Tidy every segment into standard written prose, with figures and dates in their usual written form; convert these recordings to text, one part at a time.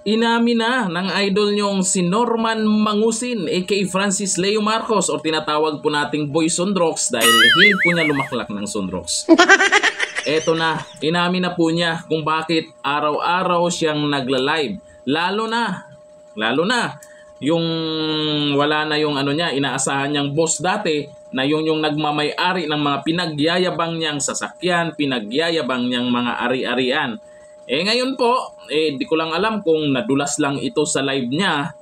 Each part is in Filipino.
Inamin na ng idol nyong si Norman Mangusin aka Francis Leo Marcos o tinatawag po nating Boy Sondrox dahil hilig po niya lumaklak ng Sondrox. Eto na, inamin na po niya kung bakit araw-araw siyang nagla-live. Lalo na yung wala na yung ano niya, inaasahan niyang boss dati na yung nagmamay-ari ng mga pinagyayabang niyang sasakyan, pinagyayabang niyang mga ari-arian. Ngayon po, di ko lang alam kung nadulas lang ito sa live niya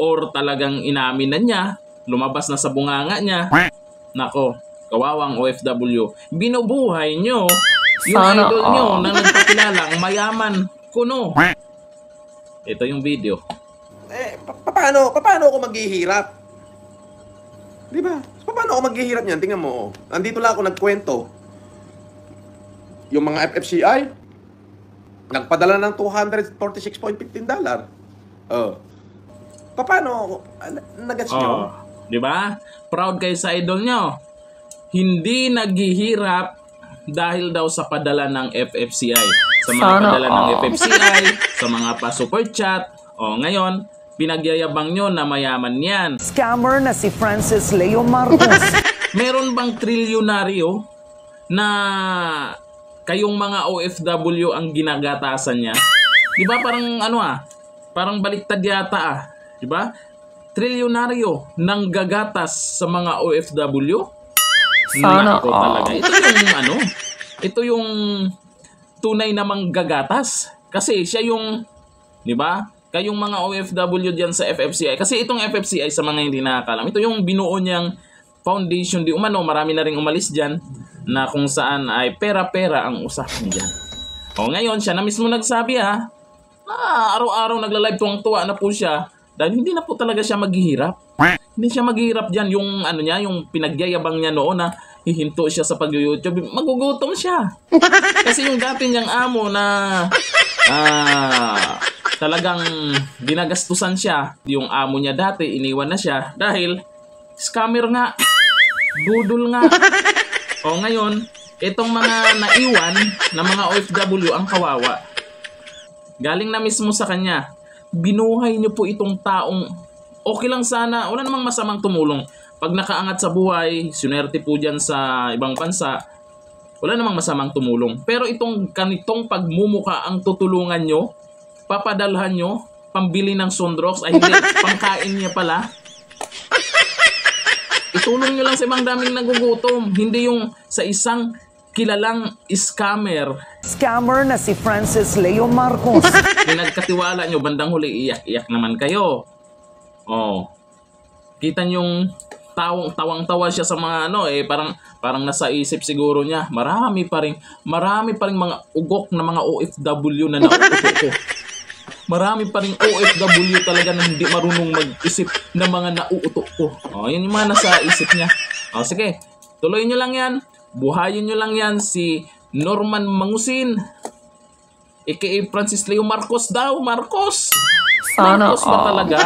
or talagang inamin na niya, lumabas na sa bunganga niya. Nako, kawawang OFW. Binubuhay nyo yung idol nyo na nagpakilalang mayaman kuno. Ito yung video. Paano ako maghihirap? Di ba? Paano ako maghihirap niyan? Tingnan mo. Nandito lang ako nagkwento. Yung mga FFCI, nagpadala ng $246.15. Paano ako? Nagets nyo? Di ba? Proud kayo sa idol nyo. Hindi naghihirap dahil daw sa padala ng FFCI. Sa mga padala ng FFCI, sa mga pa-super chat. Ngayon, pinagyayabang nyo na mayaman yan. Scammer na si Francis Leo Marcos. Meron bang trilyonaryo na kayong mga OFW ang ginagatasan niya? Di ba parang parang baliktad yata Di ba? Trilyonaryo nang gagatas sa mga OFW? Nako talaga. Ito yung tunay namang gagatas. Kasi siya yung, di ba? Kayong mga OFW diyan sa FFCI. Kasi itong FFCI sa mga hindi nakakalam, ito yung binuo niyang foundation di umano, marami na ring umalis diyan na kung saan ay pera-pera ang usapan diyan. Ngayon siya na mismo nagsabi araw-araw nagla-live tuwang-tuwa na po siya dahil hindi na po talaga siya maghihirap. Hindi siya maghihirap diyan yung yung pinagyayabang niya noon na hihinto siya sa pag-YouTube, magugutom siya. Kasi yung dati niyang amo na talagang ginagastusan siya, yung amo niya dati iniwan na siya dahil scammer nga, budol nga. Ngayon, itong mga naiwan na mga OFW ang kawawa. Galing na mismo sa kanya. Binuhay niyo po itong taong okay lang sana, wala namang masamang tumulong. Pag nakaangat sa buhay, sunerte po dyan sa ibang bansa, wala namang masamang tumulong. Pero itong ganitong pagmumuka ang tutulungan nyo, papadalhan nyo, pambili ng Sondrox, ay hindi, pangkain niya pala. Itulong nyo lang sa ibang daming nagugutom. Hindi yung sa isang kilalang scammer. Scammer na si Francis Leo Marcos. Pinagkatiwala nyo, bandang huli, iyak-iyak naman kayo. Kita nyong tawang-tawa siya sa mga parang nasa isip siguro niya. Marami pa ring mga ugok na mga OFW na nauuto. Marami pa ring OFW talaga na hindi marunong mag-isip na mga nauuto ko. Yun yung mga nasa isip niya. Sige, tuloy nyo lang yan. Buhayin nyo lang yan si Norman Mangusin aka Francis Leo Marcos daw. Marcos ba talaga?